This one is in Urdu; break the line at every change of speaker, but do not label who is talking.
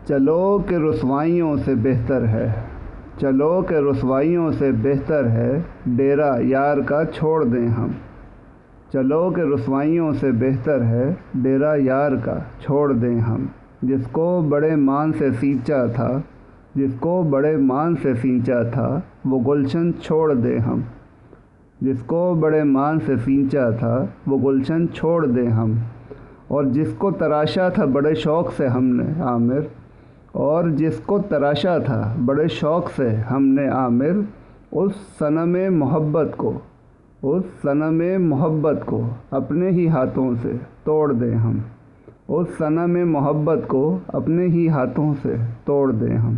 چلو کہ رسوائیوں سے بہتر ہے، چلو کہ رسوائیوں سے بہتر ہے، ڈیرا یار کا چھوڑ دیں ہم۔ چلو کہ رسوائیوں سے بہتر ہے، ڈیرا یار کا چھوڑ دیں ہم۔ جس کو بڑے مان سے سینچا تھا، جس کو بڑے مان سے سینچا تھا، وہ گلشن چھوڑ دیں ہم۔ جس کو بڑے مان سے سینچا تھا، وہ گلشن چھوڑ دیں ہم۔ اور جس کو تراشا تھا بڑے شوق سے ہم نے عامر، اور جس کو تراشا تھا بڑے شوق سے ہم نے عامر، اس صنم محبت کو، اس صنم محبت کو اپنے ہی ہاتھوں سے توڑ دیں ہم۔ اس صنم محبت کو اپنے ہی ہاتھوں سے توڑ دیں ہم۔